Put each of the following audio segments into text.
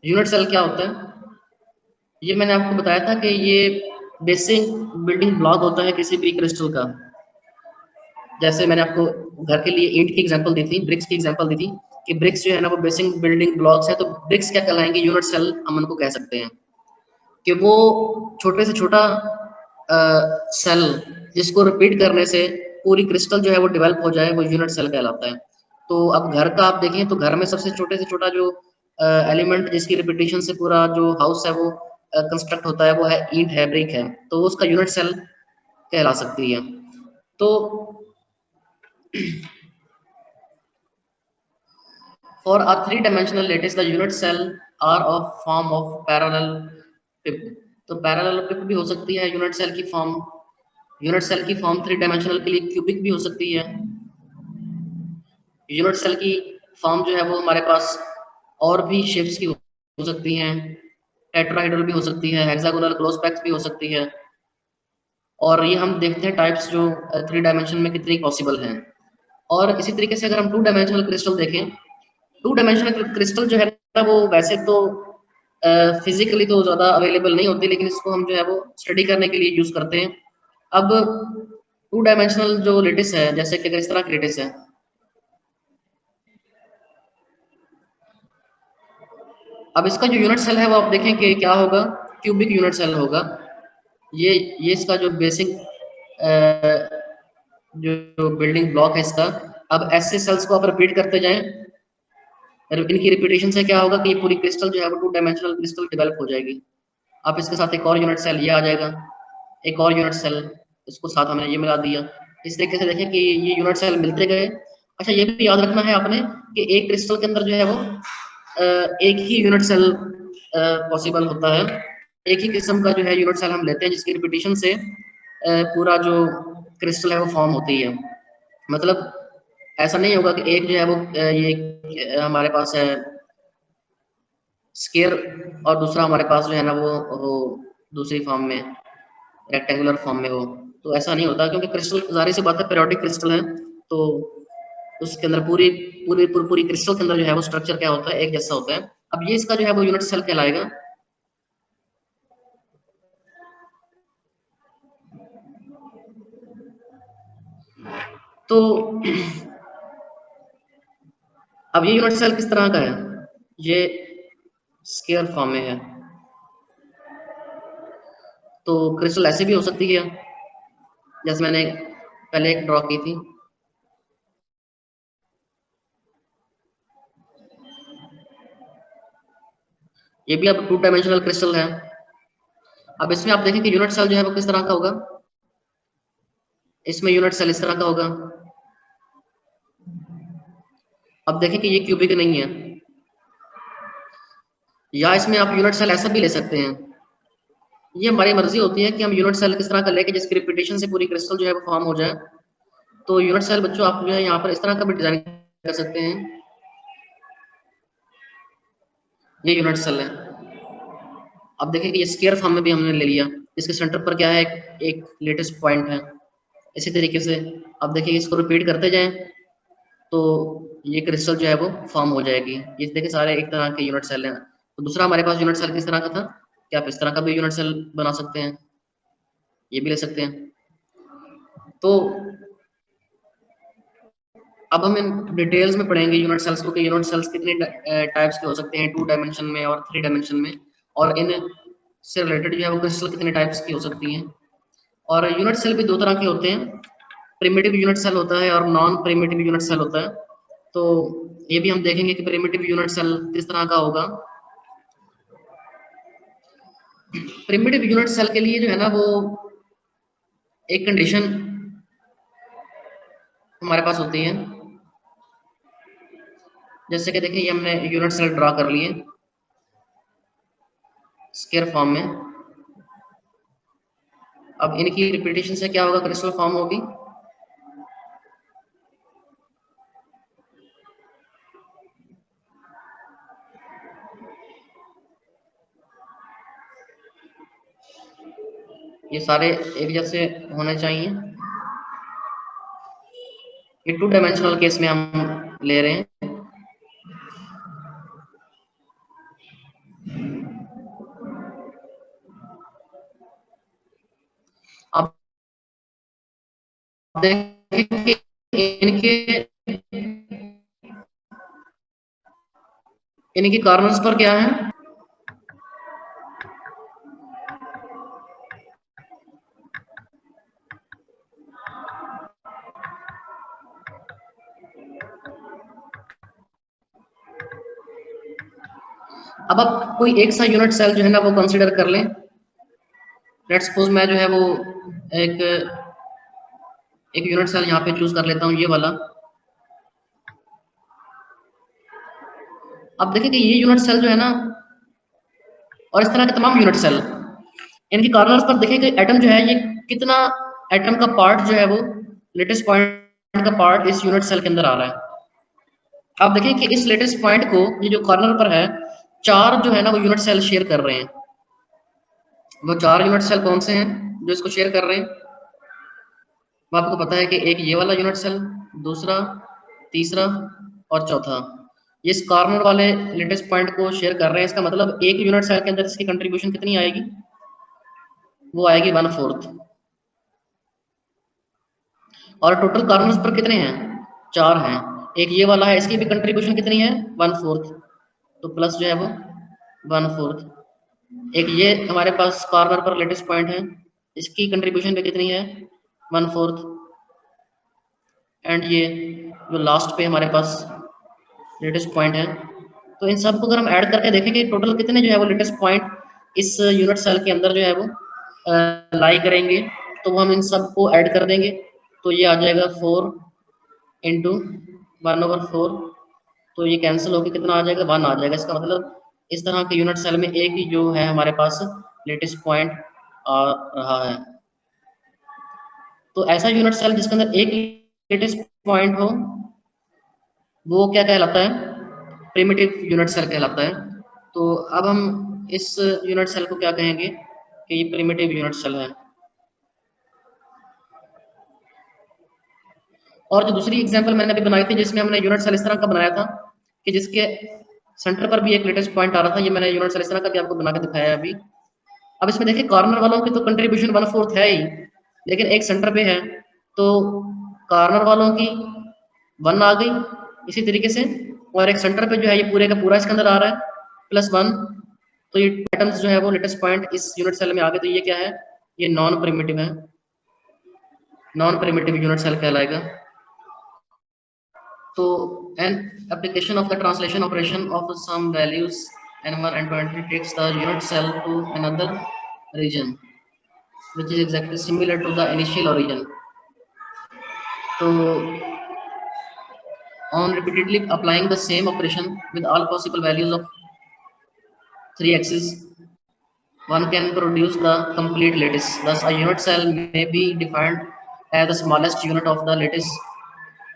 Unit cell क्या होता है? ये मैंने आपको बताया था कि ये बेसिक बिल्डिंग ब्लॉक होता है किसी भी क्रिस्टल का। जैसे मैंने आपको घर के लिए ईंट की एग्जांपल दी थी, ब्रिक्स की एग्जांपल दी थी कि ब्रिक्स जो है ना वो बेसिक बिल्डिंग ब्लॉक्स है, तो ब्रिक्स क्या कहलाएंगे? यूनिट सेल हम उनको कह सकते हैं कि वो छोटे से छोटा सेल जिसको रिपीट करने से पूरी क्रिस्टल जो है वो डेवलप हो जाए, वो यूनिट सेल कहलाता है। तो अब घर का आप देखें तो घर में सबसे छोटे से छोटा जो एलिमेंट जिसकी रिपीटेशन से पूरा जो हाउस है वो कंस्ट्रक्ट होता है, वो है ईंट है, ब्रिक है, तो उसका यूनिट सेल कहला सकती है। तो for a three-dimensional lattice, the unit cell are of form of parallel pip. तो पैरेलल पिप भी हो सकती है यूनिट सेल की फॉर्म। यूनिट सेल की फॉर्म थ्री डायमेंशनल के लिए क्यूबिक भी हो सकती है। यूनिट सेल की फॉर्म जो है वो हमारे पास और भी शेप्स की हो सकती हैं। टेट्राहेड्रल भी हो सकती है, हेक्सागोनल क्लोजपैक्स भी हो सकती है। और ये हम देखते हैं टाइप्स जो थ्री डायमेंशन में कितनी पॉसिबल हैं। और इसी तरीके से अगर हम टू डायमेंशनल क्रिस्टल देखें, टू डायमेंशनल क्रिस्टल जो है ना वो वैसे तो फिजिकली तो ज़्यादा अवेलेबल नहीं होती, लेकिन इसको हम जो है वो स्टडी करने के लिए यूज़ करते हैं। अब टू डायमेंशनल जो लेटिस है, जैसे कि अगर इस तरह की लेटिस है, अब इसका जो यूनिट सेल है वो आप देखें कि क्या होगा, क्यूबिक यूनिट सेल होगा। ये इसका जो बेसिक जो बिल्डिंग ब्लॉक है इसका। अब ऐसे सेल्स को आप रिपीट करते जाएं, इनकी रिपीटेशन से क्या होगा कि ये पूरी क्रिस्टल जो है वो टू डायमेंशनल क्रिस्टल डेवलप हो जाएगी। आप इसके साथ एक और यूनिट सेल ये आ जाएगा, एक और यूनिट सेल, इसको साथ हमने ये मिला दिया। इस तरीके से देखें कि ये यूनिट सेल मिलते गए। अच्छा, ये भी याद रखना है आपने कि एक क्रिस्टल के अंदर जो है वो एक ही यूनिट सेल पॉसिबल होता है। एक ही किस्म का जो है यूनिट सेल हम लेते हैं जिसकी रिपीटेशन से पूरा जो क्रिस्टल है वो फॉर्म होती है। मतलब ऐसा नहीं होगा कि एक जो है वो ये हमारे पास है स्केयर और दूसरा हमारे पास जो है ना वो दूसरी फॉर्म में, रेक्टेंगुलर फॉर्म में हो। तो ऐसा नहीं होता क्योंकि क्रिस्टल जाहिर सी बात है पीरियोडिक क्रिस्टल है, तो उसके अंदर पूरी क्रिस्टल के अंदर जो है वो स्ट्रक्चर क्या होता है, एक जैसा होता है। अब ये इसका जो है वो यूनिट सेल कहलाएगा। तो अब ये यूनिट सेल किस तरह का है? ये स्केयर फॉर्म में है। तो क्रिस्टल ऐसे भी हो सकती है जैसे मैंने पहले एक ड्रॉ की थी। ये भी अब टू डायमेंशनल क्रिस्टल है। अब इसमें आप देखें कि यूनिट सेल जो है वो किस तरह का होगा। इसमें यूनिट सेल इस तरह का होगा। अब देखें कि ये क्यूबिक नहीं है, या इसमें आप यूनिट सेल ऐसा भी ले सकते हैं। ये हमारी मर्जी होती है कि हम यूनिट सेल किस तरह का लेके जिसकी रिपीटेशन से पूरी क्रिस्टल जो है वो फॉर्म हो जाए। तो यूनिट सेल बच्चों आप जो है यहाँ पर इस तरह का भी डिजाइन कर सकते हैं। ये यूनिट सेल है। अब देखिए कि ये स्क्वायर फॉर्म में भी हमने ले लिया। इसके सेंटर पर क्या है, एक लेटेस्ट पॉइंट है। इसी तरीके से अब देखिए इसको रिपीट करते जाएं तो ये क्रिस्टल जो है वो फॉर्म हो जाएगी। ये देखिए सारे एक तरह के यूनिट सेल हैं। तो दूसरा हमारे पास यूनिट सेल किस तरह का था कि आप इस तरह का भी यूनिट सेल बना सकते हैं, ये भी ले सकते हैं। तो अब हम इन डिटेल्स में पढ़ेंगे यूनिट सेल्स को कि यूनिट सेल्स कितने टाइप्स के हो सकते हैं टू डायमेंशन में और थ्री डायमेंशन में, और इन से रिलेटेड जो है वो क्रिस्टल कितने टाइप्स की हो सकती हैं। और यूनिट सेल भी दो तरह के होते हैं, प्रिमिटिव यूनिट सेल होता है और नॉन प्रिमिटिव यूनिट सेल होता है। तो ये भी हम देखेंगे कि प्रिमिटिव यूनिट सेल किस तरह का होगा। प्रिमिटिव यूनिट सेल के लिए जो है ना वो एक कंडीशन हमारे पास होती है। जैसे कि देखिए ये हमने यूनिट सेल ड्रा कर लिए स्क्वायर फॉर्म में। अब इनकी रिपीटेशन से क्या होगा, क्रिस्टल फॉर्म होगी। ये सारे एक जैसे होने चाहिए। ये टू डायमेंशनल केस में हम ले रहे हैं। आप देखेंगे इनके इनके कॉर्नर्स पर क्या है, अब आप कोई एक सा यूनिट सेल जो है ना वो कंसीडर कर लें। लेट्स सपोज मैं जो है वो एक एक यूनिट सेल यहाँ पे चूज कर लेता हूँ, ये वाला। अब देखिए कि ये यूनिट सेल जो है ना और इस तरह के तमाम यूनिट सेल, इनकी कॉर्नर्स पर देखिए कि एटम जो है ये कितना एटम का पार्ट जो है वो लेटेस्ट पॉइंट का पार्ट इस यूनिट सेल के अंदर आ रहा है। अब देखिए कि इस लेटेस्ट पॉइंट को ये जो कॉर्नर पर है, चार जो है ना वो यूनिट सेल शेयर कर रहे हैं। वो चार यूनिट सेल कौन से हैं जो इसको शेयर कर रहे हैं? वो आपको पता है कि एक ये वाला यूनिट सेल, दूसरा, तीसरा और चौथा, ये इस कॉर्नर वाले लेटेस्ट पॉइंट को शेयर कर रहे हैं। इसका मतलब एक यूनिट सेल के अंदर इसकी कंट्रीब्यूशन कितनी आएगी? वो आएगी 1/4। और टोटल कॉर्नर्स पर कितने हैं? चार हैं। एक ये वाला है, इसकी भी कंट्रीब्यूशन कितनी है? 1/4। तो प्लस जो है वो 1/4। एक ये हमारे पास कॉर्नर पर लेटेस्ट पॉइंट है, इसकी कंट्रीब्यूशन पे कितनी है? 1/4। एंड ये जो लास्ट पे हमारे पास लेटेस्ट पॉइंट है, तो इन सब को अगर हम ऐड करके देखेंगे टोटल कितने जो है वो लेटेस्ट पॉइंट इस यूनिट सेल के अंदर जो है वो लाई करेंगे, तो वो हम इन सब को ऐड कर देंगे। तो ये आ जाएगा 4 इंटू 1/4। तो ये कैंसिल होकर कितना आ जाएगा? 1 आ जाएगा। इसका मतलब इस तरह के यूनिट सेल में एक ही जो है हमारे पास लेटेस्ट पॉइंट आ रहा है। तो ऐसा यूनिट सेल जिसके अंदर एक लेटेस्ट पॉइंट हो वो क्या कहलाता है? प्रिमिटिव यूनिट सेल कहलाता है। तो अब हम इस यूनिट सेल को क्या कहेंगे कि ये प्रिमिटिव यूनिट सेल है। और जो दूसरी एग्जांपल मैंने अभी बनाई थी जिसमें हमने यूनिट सेल इस तरह का बनाया था कि जिसके सेंटर पर भी एक लेटेस्ट पॉइंट आ रहा था, ये मैंने यूनिट सेल इस तरह का भी आपको बना के दिखाया है अभी। अब इसमें देखिए कॉर्नर वालों की तो कंट्रीब्यूशन 1/4 है ही, लेकिन एक सेंटर पे है, तो कॉर्नर वालों की 1 आ गई इसी तरीके से, और एक सेंटर पे जो है ये पूरे का पूरा इसके अंदर आ रहा है +1। तो ये एटम्स जो है वो लेटेस्ट पॉइंट इस यूनिट सेल में आ गए। तो ये क्या है? ये नॉन प्रिमिटिव है, नॉन प्रिमिटिव यूनिट सेल कहलाएगा। तो an application of the translation operation of some values n1 and 20 takes the unit cell to another region which is exactly similar to the initial origin. So on repeatedly applying the same operation with all possible values of 3 axes, one can produce the complete lattice. Thus, a unit cell may be defined as the smallest unit of the lattice,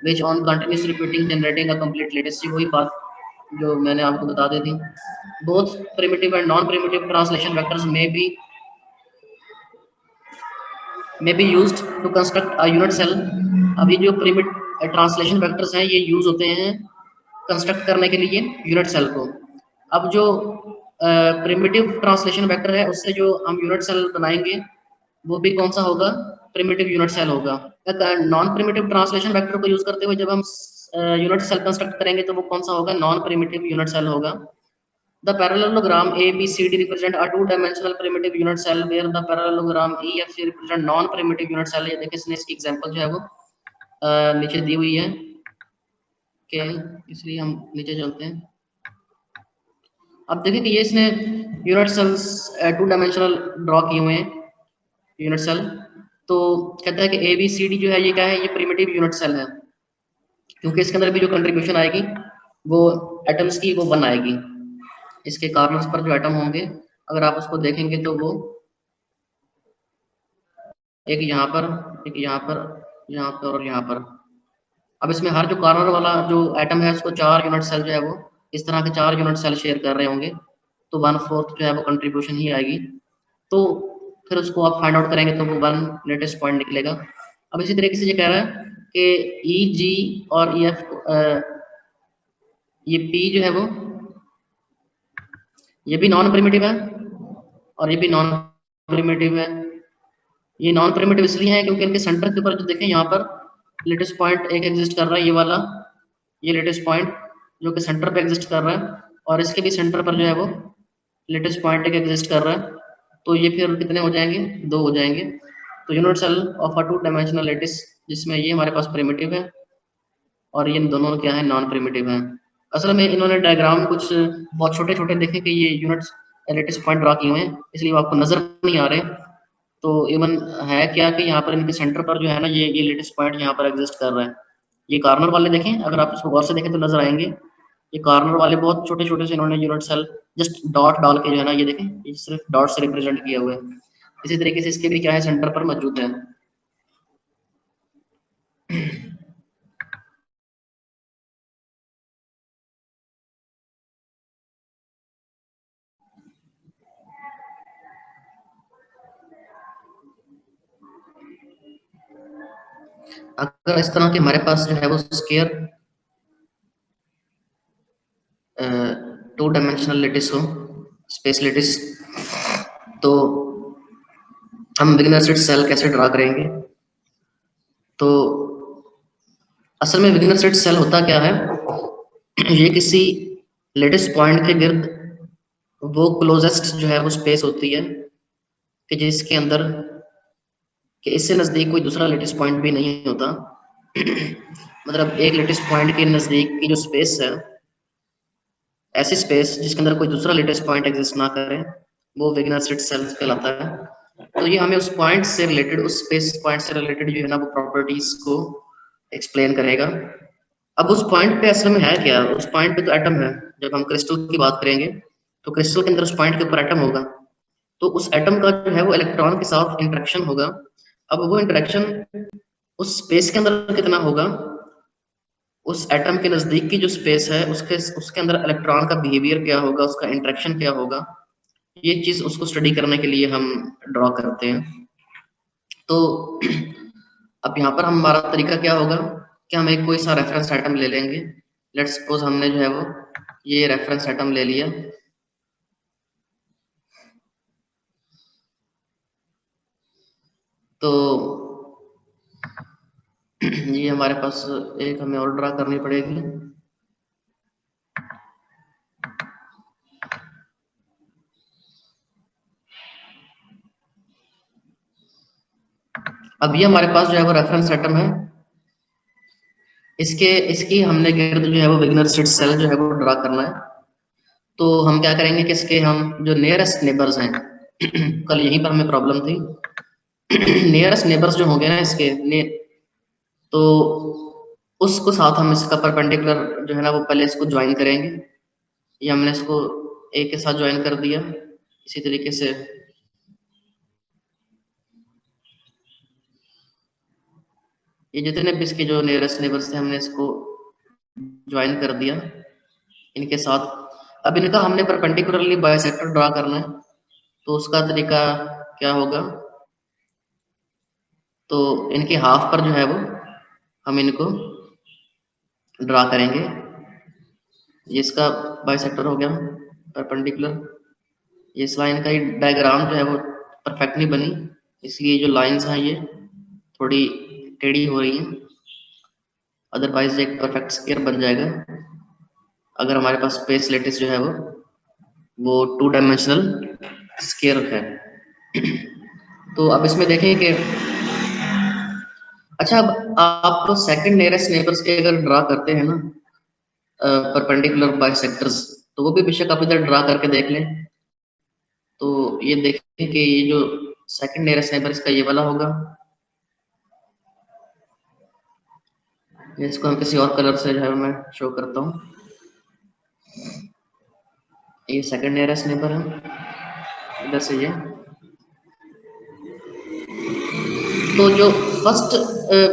which on continuous repeating generating a complete lattice. ये वही बात जो मैंने आपको बता दी थी। Both primitive and non-primitive translation vectors may be used to construct a unit cell. अभी जो primitive translation vectors हैं ये यूज होते हैं कंस्ट्रक्ट करने के लिए यूनिट सेल को। अब जो प्रिमिटिव ट्रांसलेशन वेक्टर है उससे जो हम यूनिट सेल बनाएंगे वो भी कौन सा होगा? प्रिमिटिव यूनिट सेल होगा। नॉन प्रिमिटिव ट्रांसलेशन वेक्टर को यूज करते हुए जब हम यूनिट सेल कंस्ट्रक्ट करेंगे तो वो कौन सा होगा? नॉन प्रिमिटिव यूनिट सेल होगा। The parallelogram ABCD represent a two-dimensional primitive unit cell where the parallelogram EFC represent non-primitive unit cell। ये देखिए इसने इसकी एग्जांपल जो है वो नीचे दी हुई है कि इसलिए हम नीचे चलते हैं। अब देखिए कि ये इसने यूनिट सेल्स 2 डायमेंशनल ड्रॉ किए हुए हैं यूनिट सेल। तो कहता है कि ABCD जो है ये क्या है? ये प्रिमिटिव यूनिट सेल है, क्योंकि इसके अंदर भी जो कंट्रीब्यूशन आएगी वो एटम्स की वो 1 आएगी। इसके कॉर्नर्स पर जो एटम होंगे अगर आप उसको देखेंगे तो वो एक यहाँ पर, एक यहाँ पर, यहाँ पर और यहाँ पर। अब इसमें हर जो कॉर्नर वाला जो एटम है उसको 4 यूनिट सेल जो है वो इस तरह के 4 यूनिट सेल शेयर कर रहे होंगे, तो 1/4 जो है वो कंट्रीब्यूशन ही आएगी। तो फिर उसको आप फाइंड आउट करेंगे तो वो 1 लेटेस्ट पॉइंट निकलेगा। अब इसी तरीके से ये कह रहा है कि EG और EF, ये P जो है वो ये भी नॉन प्रिमिटिव है और ये भी नॉन प्रिमिटिव है, ये नॉन प्रिमिटिव इसलिए है क्योंकि इनके सेंटर के ऊपर जो देखें यहाँ पर लेटेस्ट पॉइंट एक एग्जिस्ट कर रहा है, ये वाला, ये लेटेस्ट पॉइंट जो कि सेंटर पे एग्जिस्ट कर रहा है, और इसके भी सेंटर पर जो है वो लेटेस्ट पॉइंट एक एग्जिस्ट कर रहा है। तो ये फिर कितने हो जाएंगे, 2 हो जाएंगे। तो unit cell of a 2 dimensional lattice, जिसमें ये हमारे पास प्रिमिटिव है और ये दोनों क्या है, नॉन प्रिमिटिव है। असल में इन्होंने डायग्राम कुछ बहुत छोटे छोटे देखे कि ये यूनिट्स लेटिस पॉइंट ड्रा किए हुए हैं, इसलिए वो आपको नजर नहीं आ रहे। तो इवन है क्या कि यहाँ पर इनके सेंटर पर जो है ना, ये लेटेस्ट पॉइंट यहाँ पर एग्जिस्ट कर रहा है। ये कॉर्नर वाले देखें, अगर आप इसको गौर से देखें तो नजर आएंगे, ये कॉर्नर वाले बहुत छोटे छोटे से इन्होंने यूनिट सेल जस्ट डॉट डाल के जो है ना, ये देखें, ये सिर्फ डॉट से रिप्रेजेंट किया हुआ है। इसी तरीके से इसके भी क्या है, सेंटर पर मौजूद है। अगर इस तरह के हमारे पास जो है वो स्केयर 2 डायमेंशनल लेटिस हो, स्पेस लेटिस, तो हम बिगिनर सेट सेल कैसे ड्रा करेंगे? तो असल में बिगिनर सेट सेल होता क्या है, ये किसी लेटेस्ट पॉइंट के गिर्द वो क्लोजेस्ट जो है वो स्पेस होती है कि जिसके अंदर कि इससे नज़दीक कोई दूसरा लेटेस्ट पॉइंट भी नहीं होता। मतलब एक लेटेस्ट पॉइंट के नज़दीक की जो स्पेस है, ऐसी स्पेस जिसके अंदर कोई दूसरा लेटेस्ट पॉइंट एग्जिस्ट ना करे, वो बिगिनर सेट सेल कहलाता है। तो ये हमें उस पॉइंट से रिलेटेड, उस स्पेस पॉइंट से रिलेटेड जो है ना वो प्रॉपर्टीज को एक्सप्लेन करेगा। अब उस पॉइंट पे असल में है क्या, उस पॉइंट पे तो एटम है। जब हम क्रिस्टल की बात करेंगे तो क्रिस्टल के अंदर उस पॉइंट के ऊपर एटम होगा, तो उस एटम का जो है वो इलेक्ट्रॉन के साथ इंटरेक्शन होगा। अब वो इंटरेक्शन उस स्पेस के अंदर कितना होगा, उस एटम के नजदीक की जो स्पेस है उसके उसके अंदर इलेक्ट्रॉन का बिहेवियर क्या होगा, उसका इंटरेक्शन क्या होगा, ये चीज उसको स्टडी करने के लिए हम ड्रॉ करते हैं। तो अब यहाँ पर हमारा तरीका क्या होगा कि हम एक कोई सा रेफरेंस एटम ले लेंगे। लेट्स सपोज हमने जो है वो ये रेफरेंस एटम ले लिया। तो ये हमारे पास एक हमें और ड्रा करनी पड़ेगी। अब ये हमारे पास जो है वो रेफरेंस एटम है, इसके इसकी हमने गिर्द जो है वो बिगिनर सीड सेल जो है वो ड्रा करना है। तो हम क्या करेंगे कि इसके हम जो नियरेस्ट नेबर्स हैं, कल यहीं पर हमें प्रॉब्लम थी। नियरेस्ट नेबर्स जो होंगे ना इसके तो उसको साथ हम इसका परपेंडिकुलर जो है ना वो पहले इसको ज्वाइन करेंगे। ये हमने इसको ए के साथ ज्वाइन कर दिया। इसी तरीके से ये जितने भी इसके जो नियरेस्ट नेबर्स थे हमने इसको ज्वाइन कर दिया इनके साथ। अब इनका हमने परपेंडिकुलरली बाइसेक्टर ड्रा करना है। तो उसका तरीका क्या होगा, तो इनके हाफ पर जो है वो हम इनको ड्रा करेंगे। ये इसका बाइसेक्टर हो गया परपेंडिकुलर। ये इस लाइन का ही डायग्राम जो है वो परफेक्ट नहीं बनी, इसलिए जो लाइंस हैं ये थोड़ी टेढ़ी हो रही हैं। अदरवाइज एक परफेक्ट स्क्वायर बन जाएगा अगर हमारे पास स्पेस लेटिस जो है वो 2 डायमेंशनल स्क्वायर है। तो अब इसमें देखें कि अच्छा, अब आप तो सेकंड नियरेस्ट नेबर्स के अगर ड्रा करते हैं ना परपेंडिकुलर बाइसेक्टर्स, तो वो भी बेशक आप इधर ड्रा करके देख लें। तो ये देखें कि ये जो सेकंड नियरेस्ट नेबर इसका ये वाला होगा। इसको हम किसी और कलर से जो है मैं शो करता हूँ। ये सेकंड नियरेस्ट नेबर है इधर से ये। तो जो फर्स्ट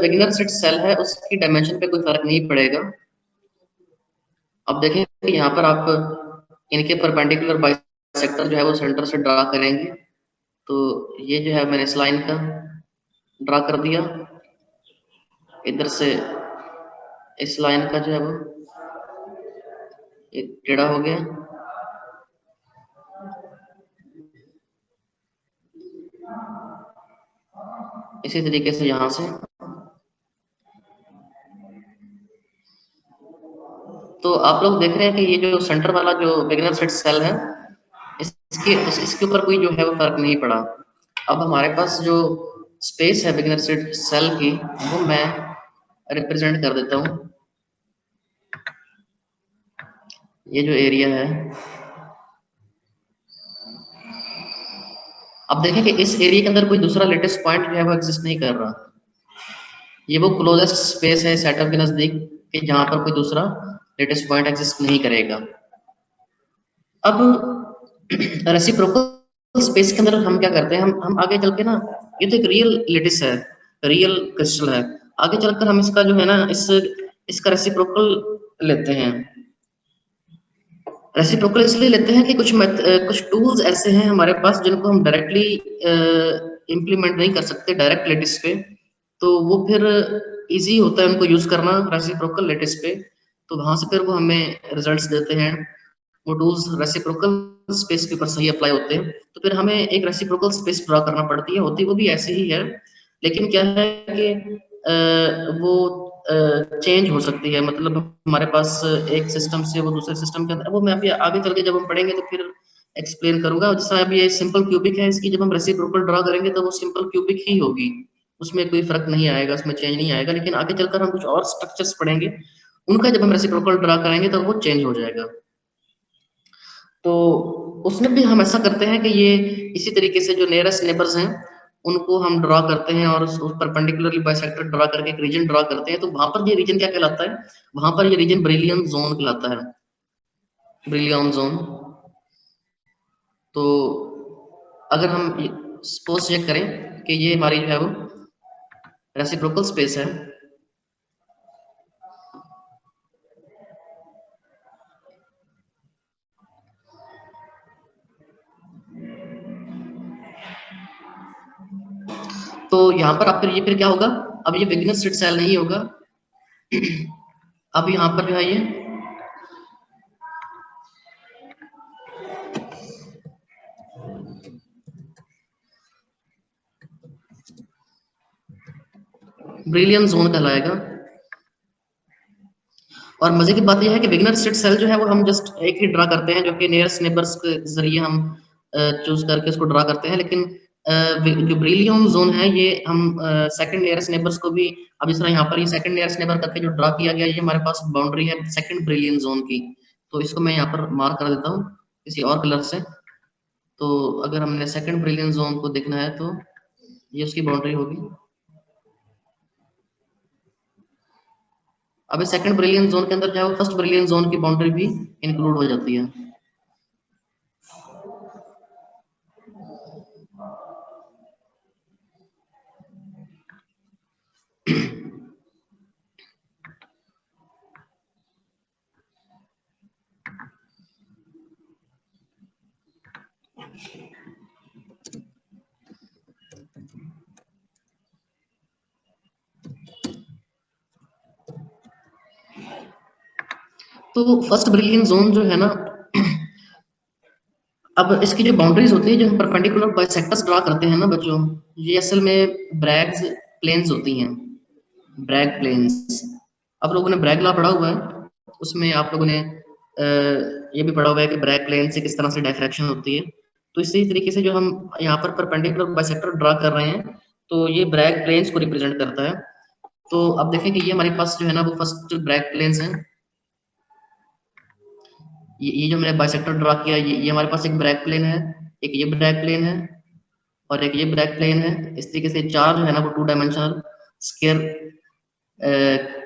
बिगिनर सेट सेल है उसकी डायमेंशन पे कोई फर्क नहीं पड़ेगा। अब देखें कि यहाँ पर आप इनके परपेंडिकुलर बाइसेक्टर जो है वो सेंटर से ड्रा करेंगे। तो ये जो है मैंने इस लाइन का ड्रा कर दिया, इधर से इस लाइन का जो है वो एक टेढ़ा हो गया। इसी तरीके से यहाँ से, तो आप लोग देख रहे हैं कि ये जो सेंटर वाला जो बिगिनर सेट सेल है, इसके ऊपर कोई जो है वो फर्क नहीं पड़ा। अब हमारे पास जो स्पेस है बिगिनर सेट सेल की, वो मैं रिप्रेजेंट कर देता हूँ। ये जो एरिया है, अब देखें कि इस एरिया के अंदर कोई दूसरा लेटेस्ट पॉइंट जो है वो एग्जिस्ट नहीं कर रहा। ये वो क्लोजेस्ट स्पेस है सेटअप के नजदीक कि जहां पर कोई दूसरा लेटेस्ट पॉइंट एग्जिस्ट नहीं करेगा। अब रेसिप्रोकल स्पेस के अंदर हम क्या करते हैं, हम आगे चल के ना, ये तो एक रियल लेटिस है, रियल क्रिस्टल है, आगे चलकर हम इसका जो है ना इसका रेसिप्रोकल लेते हैं। रेसिप्रोकल इसलिए लेते हैं कि कुछ टूल्स ऐसे हैं हमारे पास जिनको हम डायरेक्टली इम्प्लीमेंट नहीं कर सकते डायरेक्ट लेटिस पे, तो वो फिर इजी होता है उनको यूज करना रेसिप्रोकल लेटिस पे, तो वहां से फिर वो हमें रिजल्ट्स देते हैं। वो टूल्स रेसिप्रोकल स्पेस के ऊपर सही अप्लाई होते हैं, तो फिर हमें एक रेसिप्रोकल स्पेस ड्रा करना पड़ती है, होती वो भी ऐसी ही है, लेकिन क्या है कि वो चेंज हो सकती है, मतलब हमारे पास एक सिस्टम से वो दूसरे सिस्टम के अंदर, वो मैं अभी आगे चल के जब हम पढ़ेंगे तो फिर एक्सप्लेन करूंगा। जैसा अभी ये सिंपल क्यूबिक है, इसकी जब हम रेसिप्रोकल ड्रा करेंगे तो वो सिंपल क्यूबिक ही होगी, उसमें कोई फर्क नहीं आएगा, उसमें चेंज नहीं आएगा, लेकिन आगे चलकर हम कुछ और स्ट्रक्चर्स पढ़ेंगे, उनका जब हम रेसिप्रोकल ड्रा करेंगे तो वो चेंज हो जाएगा। तो उसमें भी हम ऐसा करते हैं कि ये इसी तरीके से जो नियरेस्ट नेबर्स हैं उनको हम ड्रा करते हैं और उस परपेंडिकुलरली बाइसेक्टर ड्रा करके एक रीजन ड्रा करते हैं, तो वहां पर ये रीजन क्या कहलाता है, वहां पर ये रीजन ब्रिलियन जोन कहलाता है, ब्रिलियन जोन। तो अगर हम सपोज चेक करें कि ये हमारी जो है वो रेसिप्रोकल स्पेस है, तो यहाँ पर आप फिर क्या होगा, अब ये बिगिनर सेट सेल नहीं होगा, अब यहाँ पर जो है ये ब्रिलियन जोन कहलाएगा। और मजे की बात यह है कि बिगिनर सेट सेल जो है वो हम जस्ट एक ही ड्रा करते हैं, जो कि नियरेस्ट नेबर्स के जरिए हम चूज करके उसको ड्रा करते हैं, लेकिन जो ब्रिलियन जोन है ये हम सेकंड नियरेस्ट नेबर्स को भी, अब इस तरह यहाँ पर ये सेकंड नियरेस्ट नेबर करके जो ड्रा किया गया, ये हमारे पास बाउंड्री है सेकंड ब्रिलियन जोन की, तो इसको मैं यहाँ पर मार्क कर देता हूँ किसी और कलर से। तो अगर हमने सेकंड ब्रिलियन जोन को देखना है तो ये उसकी बाउंड्री होगी। अब सेकंड ब्रिलियन जोन के अंदर जो है फर्स्ट ब्रिलियन जोन की बाउंड्री भी इंक्लूड हो जाती है। तो फर्स्ट ब्रिलियन जोन जो है ना, अब इसकी जो बाउंड्रीज होती है, जो हम परपेंडिकुलर बाइसेक्टर्स ड्रा करते हैं ना बच्चों, ये असल में ब्रैग्स प्लेन्स होती हैं, ब्रैग प्लेन्स। आप लोगों ने ब्रैग लॉ पढ़ा हुआ है, उसमें आप लोगों ने ये भी पढ़ा हुआ है कि ब्रैग प्लेन से किस तरह से डायफ्रैक्शन होती है। तो इसी तरीके से जो हम यहाँ पर परपेंडिकुलर बाइसेक्टर ड्रा कर रहे हैं, तो ये ब्रैग प्लेन्स को रिप्रेजेंट करता है। तो अब देखें कि ये हमारे पास जो है ना वो फर्स्ट ब्रैग प्लेन्स हैं, ये जो मैंने बाइसेक्टर ड्रा किया, ये हमारे पास एक ब्रैग प्लेन है, एक ये ब्रैग प्लेन है, और एक ये ब्रैग प्लेन है। इस तरीके से चार जो है ना वो two dimensional square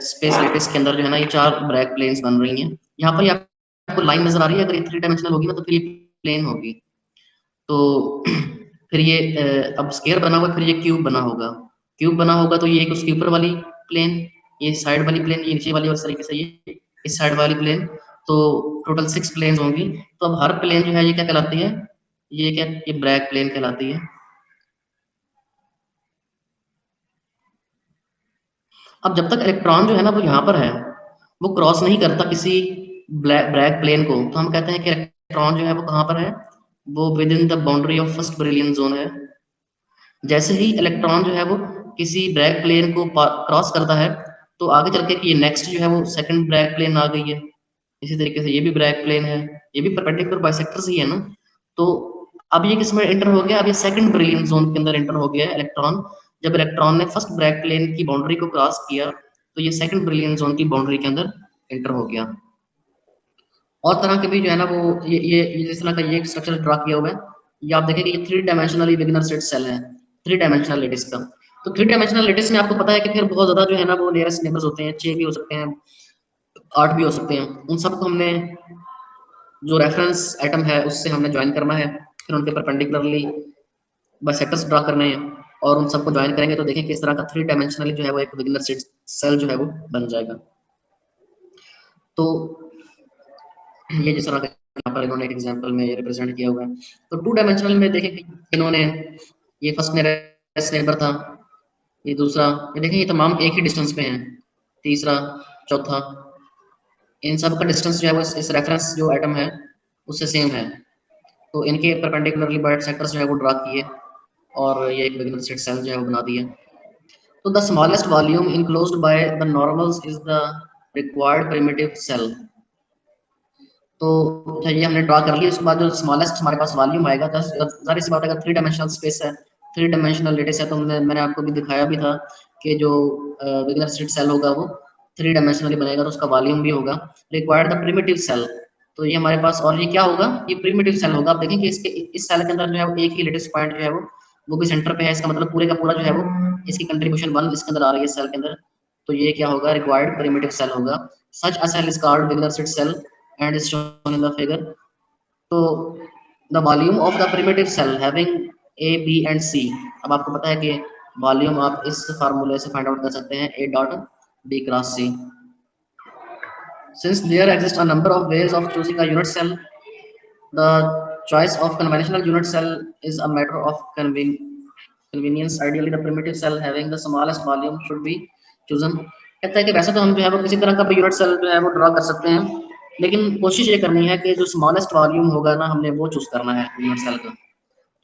space lattice के अंदर जो है ना ये चार ब्रैग प्लेन्स बन रही हैं। यहाँ पर आपको लाइन नजर आ रही है, अगर ये थ्री डायमेंशनल होगी ना तो फिर ये प्लेन होगी। तो फिर ये अब स्केयर बना हुआ, फिर ये क्यूब बना होगा, क्यूब बना होगा तो ये एक उसके ऊपर वाली प्लेन, ये साइड वाली प्लेन, ये नीचे वाली, और इस तरीके से ये इस साइड वाली प्लेन, तो टोटल 6 प्लेन्स होंगी। तो अब हर प्लेन जो है ये क्या कहलाती है, ये ब्रैग प्लेन कहलाती है। अब जब तक इलेक्ट्रॉन जो है ना वो यहाँ पर है, वो क्रॉस नहीं करता किसी ब्रैग प्लेन को, तो हम कहते हैं कि इलेक्ट्रॉन जो है वो कहाँ पर है, वो with in the boundary of first brilliant zone है। जैसे ही इलेक्ट्रॉन जो है वो किसी ब्रैग प्लेन को क्रॉस करता है, तो आगे चल के ये नेक्स्ट जो है वो सेकंड ब्रैग प्लेन आ गई है। इसी तरीके से ये भी ब्रैग प्लेन है, ये भी परपेंडिकुलर बाइसेक्टर्स ही है ना। तो अब ये किस में एंटर हो गया, अब ये सेकंड ब्रिलियंट जोन के अंदर एंटर हो गया इलेक्ट्रॉन। जब इलेक्ट्रॉन ने फर्स्ट ब्रैग प्लेन की बाउंड्री को क्रॉस किया, तो ये सेकंड ब्रिलियंट जोन की बाउंड्री के अंदर एंटर हो गया। और तरह के भी जो है ना वो ये जिस तरह का ये स्ट्रक्चर ड्रा किया हुआ है, ये आप देखेंगे ये 3 डायमेंशनली विग्नर स्टेट सेल है, 3 डायमेंशनल लेटिस का। तो 3 डायमेंशनल लेटिस में आपको पता है कि फिर बहुत ज़्यादा जो है ना वो नियरेस्ट नेबर्स होते हैं, 6 भी हो सकते हैं, 8 भी हो सकते हैं। उन सबको हमने जो रेफरेंस एटम है उससे हमने ज्वाइन करना है, फिर उनके परपेंडिकुलरली बाइसेक्टर्स ड्रा करने हैं, और उन सबको ज्वाइन करेंगे तो देखें किस तरह का 3 डायमेंशनली जो है वो एक विग्नर स्टेट सेल जो है वो बन जाएगा। तो ये जिस तरह का यहाँ पर इन्होंने एक एग्जांपल में ये रिप्रेजेंट किया हुआ है। तो 2 डायमेंशनल में देखें कि इन्होंने ये फर्स्ट नियरेस्ट नेबर था, ये दूसरा, ये देखें ये तमाम एक ही डिस्टेंस पे हैं, तीसरा, चौथा, इन सब का डिस्टेंस जो है वो इस रेफरेंस जो एटम है उससे सेम है। तो इनके परपेंडिकुलरली बाइसेक्टर्स जो है वो ड्रा किए, और ये एक विग्नर स्टेट सेल जो है वो बना दिए। तो the smallest volume enclosed by the normals is the required primitive cell. तो अच्छा ये हमने ड्रा कर लिया। उसके बाद जो स्मॉलेस्ट हमारे पास वॉल्यूम आएगा, ज़ाहिर सी बात है, अगर 3 डायमेंशनल स्पेस है, 3 डायमेंशनल लेटिस है, तो मैंने आपको भी दिखाया भी था कि जो विग्नर स्टेट सेल होगा वो 3 डायमेंशनली बनेगा, तो उसका वॉल्यूम भी होगा। रिक्वायर्ड द प्रिमिटिव सेल, तो ये हमारे पास, और ये क्या होगा, ये प्रिमिटिव सेल होगा। आप देखें कि इसके इस सेल के अंदर जो है वो एक ही लेटेस्ट पॉइंट जो है वो भी सेंटर पे है। इसका मतलब पूरे का पूरा जो है वो इसकी कंट्रीब्यूशन 1 इसके अंदर आ रही है सेल के अंदर। तो ये क्या होगा, रिक्वायर्ड प्रिमिटिव सेल होगा। Such a cell is called Wigner Seitz cell and is shown in the figure. तो the volume of the primitive cell having A, B and C, अब आपको पता है कि वॉल्यूम आप इस फार्मूले से फाइंड आउट कर सकते हैं, A dot B cross C. Since there exist a number of ways of choosing a unit cell, the choice of conventional unit cell is a matter of convenience. Ideally, the primitive cell having the smallest volume should be chosen. कहता है कि वैसे तो हम जो है वो किसी तरह का भी यूनिट सेल जो है वो ड्रा कर सकते हैं, लेकिन कोशिश ये करनी है कि जो स्मॉलेस्ट वॉल्यूम होगा ना, हमने वो चूज करना है यूनिट सेल का।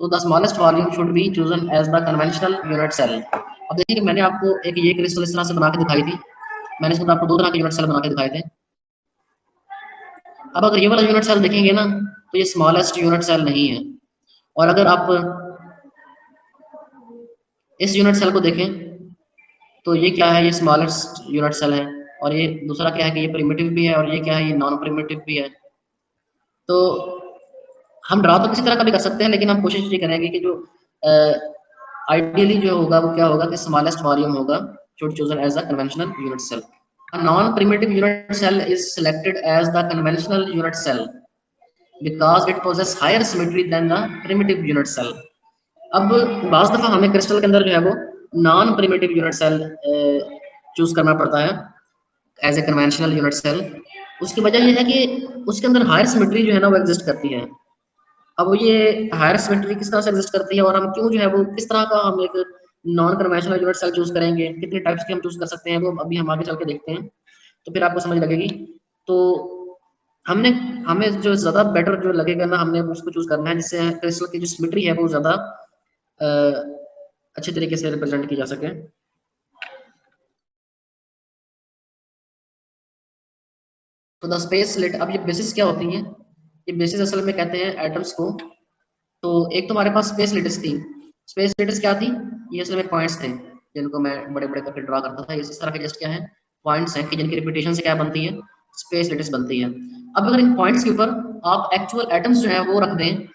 तो the smallest volume should be chosen as the conventional unit cell. अब देखिए कि मैंने आपको एक ये क्रिस्टल इस तरह से बना के दिखाई थी, मैंने इसके अंदर आपको 2 तरह के यूनिट सेल बना के दिखाए थे। अब अगर ये वाला यूनिट सेल देखेंगे ना, तो ये स्मॉलेस्ट यूनिट सेल नहीं है। और अगर आप इस यूनिट सेल को देखें तो ये क्या है, ये स्मॉलेस्ट यूनिट सेल है। और ये दूसरा क्या है कि ये प्रिमिटिव भी है, और ये क्या है, ये नॉन प्रिमिटिव भी है। तो हम ड्रा तो किसी तरह का भी कर सकते हैं, लेकिन हम कोशिश ये करेंगे कि जो आइडियली जो होगा वो क्या होगा कि स्मॉलेस्ट वॉल्यूम होगा, should chosen as a conventional unit cell. A non-primitive unit cell is selected as the conventional unit cell because it possesses higher symmetry than the primitive unit cell. अब बाज़ दफ़ा हमें क्रिस्टल के अंदर जो है वो non primitive unit cell choose करना पड़ता है as a conventional unit cell. उसकी वजह ये है कि उसके अंदर हायर सिमेट्री जो है ना वो एग्जिस्ट करती है। अब ये हायर सिमेट्री किस तरह से एग्जिस्ट करती है, और हम क्यों जो है वो किस तरह का हम एक non conventional unit cell choose करेंगे, कितने टाइप्स के हम चूज कर सकते हैं, वो अभी हम आगे चल के देखते हैं, तो फिर आपको समझ लगेगी। तो हमने हमें जो ज़्यादा बेटर जो लगेगा ना, हमने उसको चूज करना है जिससे क्रिस्टल की जो सिमेट्री है वो ज़्यादा अच्छे तरीके से रिप्रेजेंट की जा सके। तो द स्पेस लिट, अब ये बेसिस क्या होती हैं, ये बेसिस असल में कहते हैं एटम्स को। तो एक तो हमारे पास स्पेस लिटिस थी। स्पेस लिटिस क्या थी, ये असल में पॉइंट्स थे जिनको मैं बड़े बड़े करके ड्रा करता था। इस तरह के जस्ट क्या है, पॉइंट्स हैं कि जिनकी रिपीटेशन से क्या बनती है, स्पेस लिटिस बनती है। अब अगर इन पॉइंट्स के ऊपर आप एक्चुअल एटम्स जो है वो रख दें,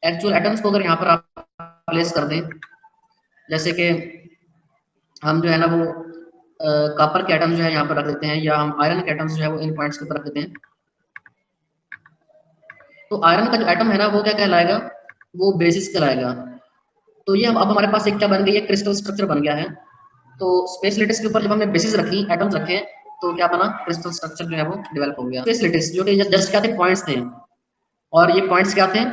एक्चुअल एटम्स को अगर यहाँ पर आप प्लेस कर दें, जैसे कि हम जो है ना वो कॉपर के एटम्स जो है यहाँ पर रख देते हैं, या हम आयरन के एटम्स जो है वो इन पॉइंट्स के ऊपर रख देते हैं, तो आयरन का जो एटम है ना वो क्या कहलाएगा, वो बेसिस कहलाएगा। तो ये अब हमारे पास एक क्या बन गई है, क्रिस्टल स्ट्रक्चर बन गया है। तो स्पेस लेटिस के ऊपर जब हमने बेसिस रखी, एटम्स रखे, तो क्या बना, क्रिस्टल स्ट्रक्चर जो है वो डेवलप हो गया। स्पेस लेटिस जो कि जस्ट क्या थे, पॉइंट्स थे, और ये पॉइंट्स क्या थे,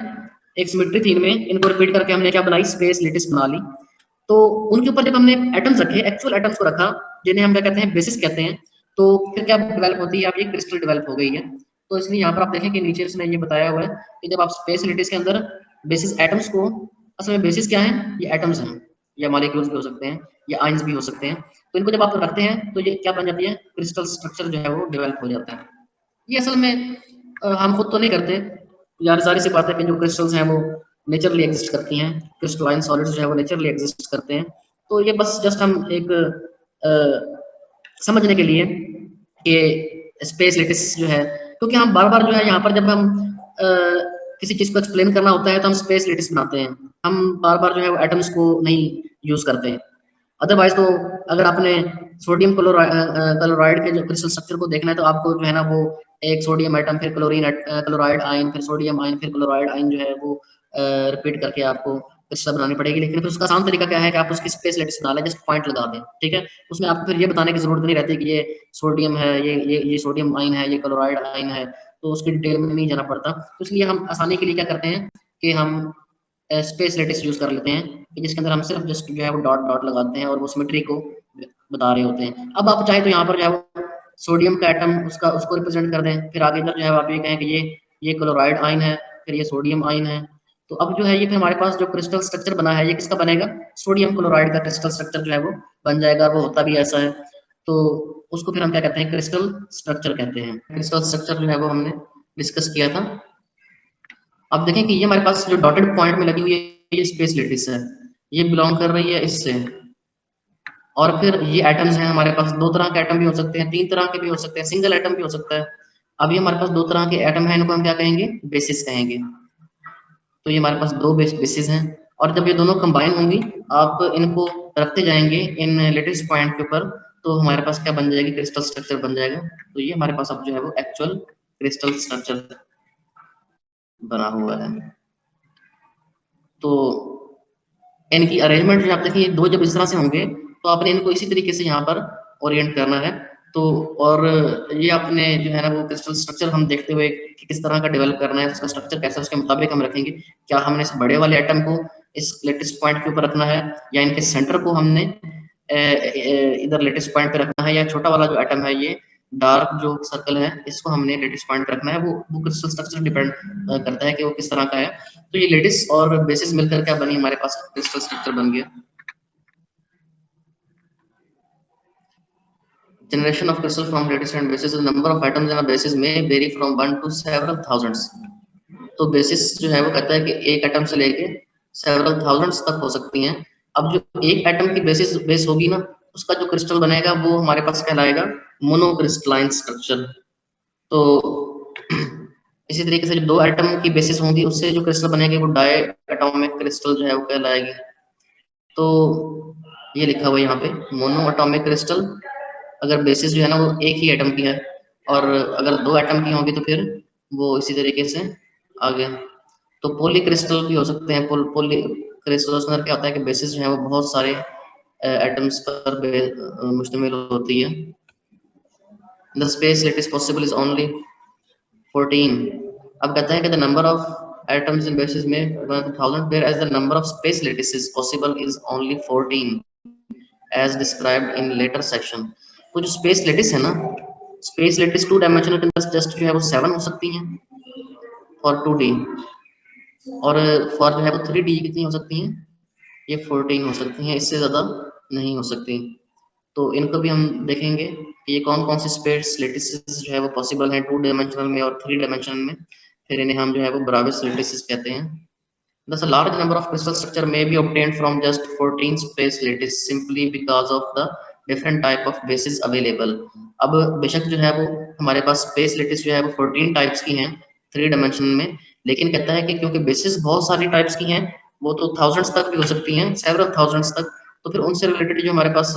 एक सिमेट्री थी इनमें, इनको रिपीट करके हमने क्या बनाई, स्पेस लेटिस बना ली। तो उनके ऊपर जब हमने एटम्स रखे, एक्चुअल एटम्स को रखा, जिन्हें हम क्या कहते हैं, बेसिस कहते हैं, तो फिर क्या डेवलप होती है, अब ये क्रिस्टल डेवलप हो गई है। तो इसलिए यहाँ पर आप देखें कि नीचे इसने ये बताया हुआ है कि जब आप स्पेस लेटिस के अंदर बेसिस एटम्स को, असल में बेसिस क्या है, ये एटम्स हैं, या मॉलिक्यूल्स भी हो सकते हैं या आयंस भी हो सकते हैं। तो इनको जब आप रखते हैं तो ये क्या बन जाती है, क्रिस्टल स्ट्रक्चर जो है वो डेवलप हो जाता है। ये असल में हम खुद तो नहीं करते यार, जाहिर सी बात है कि जो क्रिस्टल्स हैं वो नेचुरली एग्जिस्ट करती हैं, क्रिस्टलाइन सॉलिड्स जो है वो नेचुरली एग्जिस्ट करते हैं। तो ये बस जस्ट हम एक समझने के लिए कि स्पेस लेटिस जो है, क्योंकि हम बार-बार जो है यहाँ पर जब हम किसी चीज़ को एक्सप्लेन करना होता है तो हम स्पेस लेटिस बनाते हैं। हम बार-बार जो है वो एटम्स को नहीं यूज़ करते हैं। अदरवाइज़ तो अगर आपने सोडियम क्लोराइड के जो क्रिस्टल स्ट्रक्चर को देखना है तो आपको जो है ना वो एक सोडियम एटम, फिर क्लोराइड आयन, फिर सोडियम आयन, फिर क्लोराइड आयन जो है वो रिपीट करके आपको क्रिस्टल बनानी पड़ेगी। लेकिन फिर उसका आसान तरीका क्या है कि आप उसकी स्पेस लेटिस बना लें, जस्ट पॉइंट लगा दें, ठीक है? उसमें आपको फिर ये बताने की ज़रूरत नहीं रहती कि ये सोडियम है, ये सोडियम आयन है, ये क्लोराइड आयन है, तो उसकी डिटेल में नहीं जाना पड़ता। तो इसलिए हम आसानी के लिए क्या करते हैं कि हम स्पेस लेटिस यूज़ कर लेते हैं, कि जिसके अंदर हम सिर्फ जस्ट जो है वो डॉट डॉट लगाते हैं और वो सिमेट्री को बता रहे होते हैं। अब आप चाहें तो यहाँ पर जो है वो सोडियम का एटम उसको रिप्रेजेंट कर दें, फिर आगे इधर जो है आप ये कहें कि ये क्लोराइड आयन है, फिर ये सोडियम आयन है। तो अब जो है ये फिर हमारे पास जो क्रिस्टल स्ट्रक्चर बना है ये किसका बनेगा, सोडियम क्लोराइड का क्रिस्टल स्ट्रक्चर जो है वो बन जाएगा, वो होता भी ऐसा है। तो उसको फिर हम क्या कहते हैं, क्रिस्टल स्ट्रक्चर कहते हैं। क्रिस्टल स्ट्रक्चर जो है वो हमने डिस्कस किया था। अब देखें कि ये हमारे पास जो डॉटेड पॉइंट में लगी हुई है ये स्पेस लेटिस है, ये बिलोंग कर रही है इससे। और फिर ये एटम्स हैं हमारे पास, 2 तरह के एटम भी हो सकते हैं, 3 तरह के भी हो सकते हैं, सिंगल एटम भी हो सकता है। अभी हमारे पास 2 तरह के एटम हैं, इनको हम क्या कहेंगे, बेसिस कहेंगे। तो ये हमारे पास 2 बेसिस हैं और जब ये दोनों कंबाइन होंगी, आप इनको रखते जाएंगे इन लेटेस्ट पॉइंट के ऊपर, तो हमारे पास क्या बन जाएगी, क्रिस्टल स्ट्रक्चर बन जाएगा। तो ये हमारे पास अब जो है वो एक्चुअल क्रिस्टल स्ट्रक्चर बना हुआ है। तो इनकी अरेंजमेंट जो आप देखिए 2 जब इस तरह से होंगे तो आपने इनको इसी तरीके से यहाँ पर ओरिएंट करना है। तो और ये आपने जो है ना वो क्रिस्टल स्ट्रक्चर हम देखते हुए कि किस तरह का डेवलप करना है, उसका स्ट्रक्चर कैसा है उसके मुताबिक हम रखेंगे। क्या हमने इस बड़े वाले एटम को इस लेटेस्ट पॉइंट के ऊपर रखना है या इनके सेंटर को हमने इधर लेटेस्ट पॉइंट पे रखना है, या छोटा वाला जो एटम है ये डार्क जो सर्कल है इसको हमने लेटेस्ट पॉइंट पे रखना है। वो क्रिस्टल स्ट्रक्चर डिपेंड करता है कि वो किस तरह का है। तो ये लेटिस और बेसिस मिलकर क्या बनी, हमारे पास क्रिस्टल स्ट्रक्चर बन गया। Generation of crystal from lattice and basis, the number of atoms in a basis may vary from 1 to several thousands। तो बेसिस जो है वो कहता है कि एक एटम से लेके सेवरल थाउजेंड्स तक हो सकती हैं। अब जो एक एटम की बेस होगी ना, उसका जो क्रिस्टल बनेगा वो हमारे पास कहलाएगा मोनोक्रिस्टलाइन स्ट्रक्चर। तो इसी तरीके से जो 2 एटम की बेसिस होंगी उससे जो क्रिस्टल बनेगी वो डाई एटॉमिक क्रिस्टल जो है वो कहलाएगी। तो ये लिखा हुआ है यहाँ पे मोनो एटॉमिक क्रिस्टल, अगर बेसिस जो है ना वो एक ही एटम की है, और अगर 2 एटम की होगी तो फिर वो इसी तरीके से आगे। तो पॉली क्रिस्टल भी हो सकते हैं। पॉली क्रिस्टल के अंदर क्या होता है कि बेसिस जो है वो बहुत सारे एटम्स पर मुश्तमिल होती है। The space lattice possible is only 14। अब कहता है कि the number of atoms in basis में 1000, whereas the number of space lattices possible is only 14 as described in later section। तो जो स्पेस लेटिस है ना, स्पेस लेटिस 2 डायमेंशनल के अंदर जस्ट जो है वो 7 हो सकती हैं फॉर 2D, और फॉर जो है वो 3D कितनी हो सकती हैं, ये 14 हो सकती हैं, इससे ज़्यादा नहीं हो सकती। तो इनको भी हम देखेंगे कि ये कौन कौन सी स्पेस लेटिसेस जो है वो पॉसिबल हैं 2 डायमेंशनल में और 3 डायमेंशनल में। फिर इन्हें हम जो है वो ब्राविस लेटिसेस कहते हैं। Thus, a large number of crystal structure may be obtained from just 14 space lattice simply because of the different type of bases available। अब बेशक जो है वो हमारे पास स्पेस लेटिस जो है वो 14 टाइप्स की हैं 3 डायमेंशन में, लेकिन कहता है कि क्योंकि बेसिस बहुत सारी टाइप्स की हैं, वो तो थाउजेंड्स तक भी हो सकती हैं, सेवरल थाउजेंड्स तक, तो फिर उनसे रिलेटेड जो हमारे पास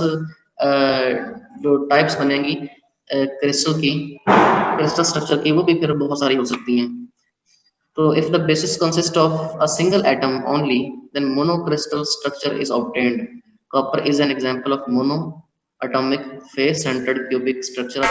जो टाइप्स बनेंगी क्रिस्टल की, क्रिस्टल स्ट्रक्चर की, वो भी फिर बहुत सारी हो सकती हैं। So if the basis consists of a single atom only, then monocrystal structure is obtained। Copper is an example of monoatomic face-centered cubic structure।